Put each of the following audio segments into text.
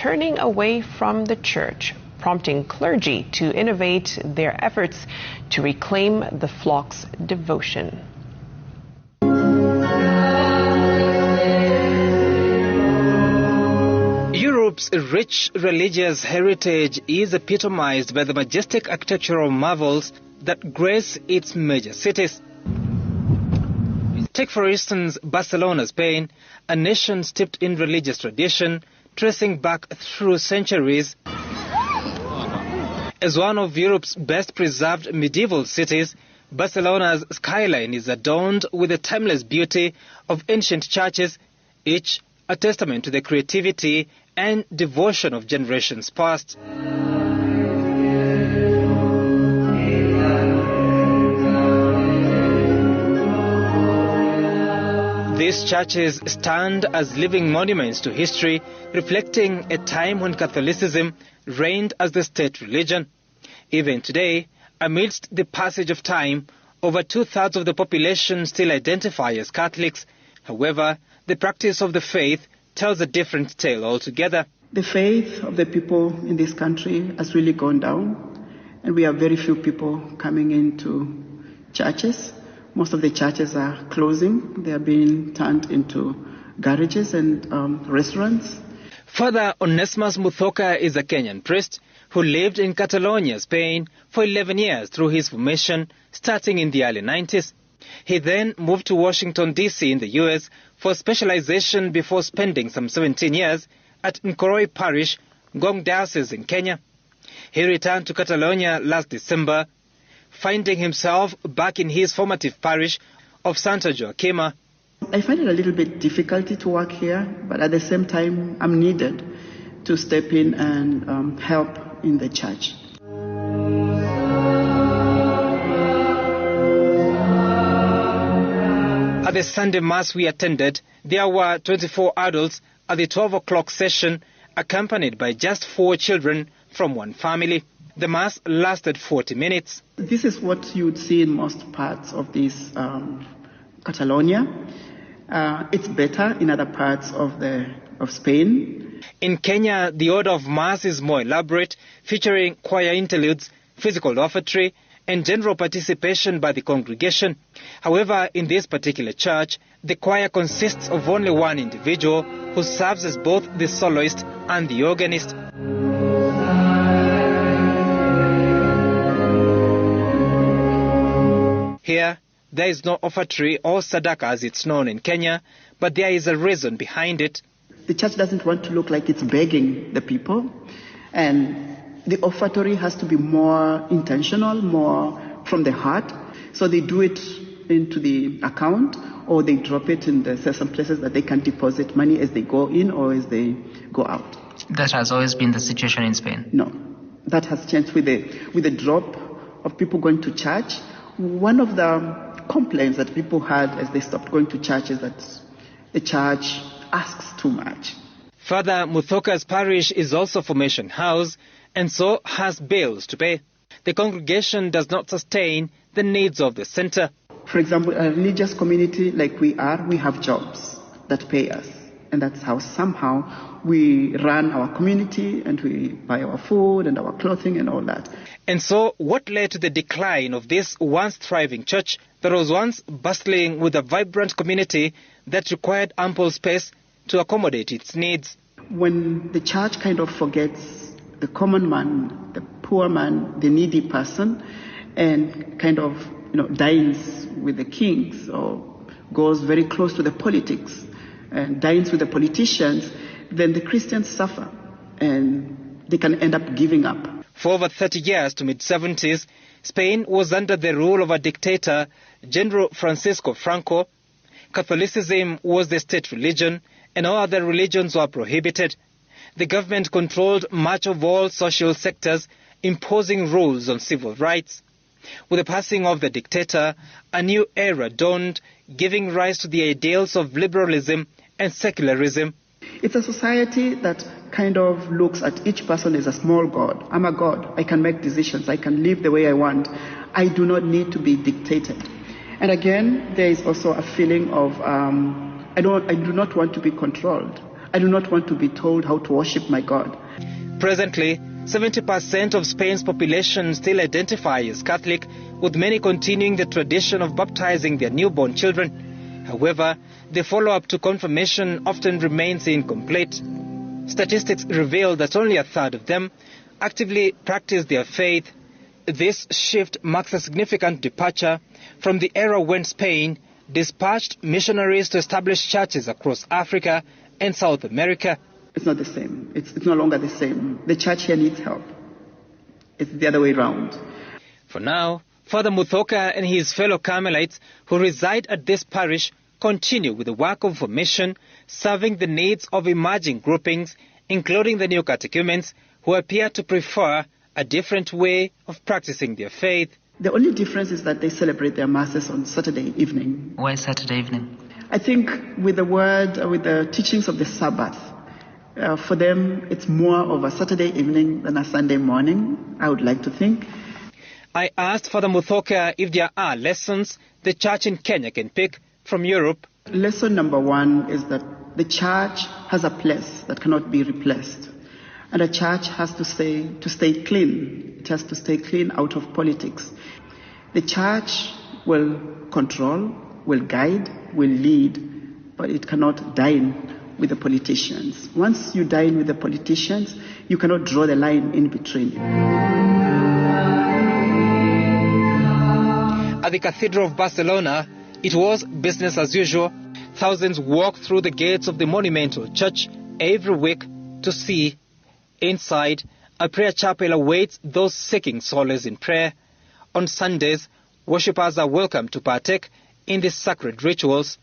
turning away from the church, prompting clergy to innovate their efforts to reclaim the flock's devotion. Europe's rich religious heritage is epitomized by the majestic architectural marvels that grace its major cities. Take, for instance, Barcelona, Spain, a nation steeped in religious tradition, tracing back through centuries. As one of Europe's best preserved medieval cities, Barcelona's skyline is adorned with the timeless beauty of ancient churches, each a testament to the creativity and devotion of generations past. These churches stand as living monuments to history, reflecting a time when Catholicism reigned as the state religion. Even today, amidst the passage of time, over 2/3 of the population still identify as Catholics. However, the practice of the faith tells a different tale altogether. The faith of the people in this country has really gone down, and we have very few people coming into churches. Most of the churches are closing. They are being turned into garages and restaurants. Father Onesmus Muthoka is a Kenyan priest who lived in Catalonia, Spain for 11 years through his formation starting in the early 90s. He then moved to Washington, D.C. in the U.S. for specialization before spending some 17 years at Nkoroi Parish, Ngong Diocese in Kenya. He returned to Catalonia last December, finding himself back in his formative parish of Santa Joaquima. I find it a little bit difficult to work here, but at the same time, I'm needed to step in and help in the church. At the Sunday Mass we attended, there were 24 adults at the 12 o'clock session, accompanied by just 4 children from one family. The Mass lasted 40 minutes. This is what you would see in most parts of this Catalonia. It's better in other parts of Spain. In Kenya, the order of Mass is more elaborate, featuring choir interludes, physical offertory, and general participation by the congregation. However, in this particular church, the choir consists of only one individual who serves as both the soloist and the organist. Here, there is no offertory or sadaka as it's known in Kenya, but there is a reason behind it. The church doesn't want to look like it's begging the people, and the offertory has to be more intentional, more from the heart. So they do it into the account, or they drop it in some places that they can deposit money as they go in or as they go out. That has always been the situation in Spain? No, that has changed with the drop of people going to church. One of the complaints that people had as they stopped going to church is that the church asks too much. Father Muthoka's parish is also formation house and so has bills to pay. The congregation does not sustain the needs of the center. For example, a religious community like we have jobs that pay us. And that's how somehow we run our community and we buy our food and our clothing and all that. And so what led to the decline of this once thriving church that was once bustling with a vibrant community that required ample space to accommodate its needs? When the church kind of forgets the common man, the poor man, the needy person, and kind of dines with the kings or goes very close to the politics and dines with the politicians, then the Christians suffer and they can end up giving up. For over 30 years to mid-70s, Spain was under the rule of a dictator, General Francisco Franco. Catholicism was the state religion and all other religions were prohibited. The government controlled much of all social sectors, imposing rules on civil rights. With the passing of the dictator, a new era dawned, giving rise to the ideals of liberalism and secularism. It's a society that kind of looks at each person as a small god. I'm a god. I can make decisions. I can live the way I want. I do not need to be dictated. And again, there is also a feeling of I do not want to be controlled. I do not want to be told how to worship my God. Presently, 70% of Spain's population still identify as Catholic, with many continuing the tradition of baptizing their newborn children. However, the follow-up to confirmation often remains incomplete. Statistics reveal that only a third of them actively practice their faith. This shift marks a significant departure from the era when Spain dispatched missionaries to establish churches across Africa and South America. It's not the same. It's no longer the same. The church here needs help. It's the other way around. For now, Father Muthoka and his fellow Carmelites who reside at this parish continue with the work of formation, serving the needs of emerging groupings, including the new catechumens, who appear to prefer a different way of practicing their faith. The only difference is that they celebrate their masses on Saturday evening. Why Saturday evening? I think with the teachings of the Sabbath, for them it's more of a Saturday evening than a Sunday morning, I would like to think. I asked Father Muthoka if there are lessons the church in Kenya can pick from Europe. Lesson number one is that the church has a place that cannot be replaced. And a church has to stay clean. It has to stay clean out of politics. The church will control, will guide, will lead, but it cannot dine with the politicians. Once you dine with the politicians, you cannot draw the line in between. At the Cathedral of Barcelona, it was business as usual. Thousands walk through the gates of the monumental church every week to see. Inside, a prayer chapel awaits those seeking solace in prayer. On Sundays, worshippers are welcome to partake in the sacred rituals.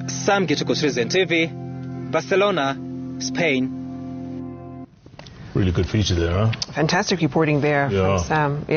Sam Gituko, Citizen TV, Barcelona, Spain. Really good feature there, huh? Fantastic reporting there from Sam. Yeah.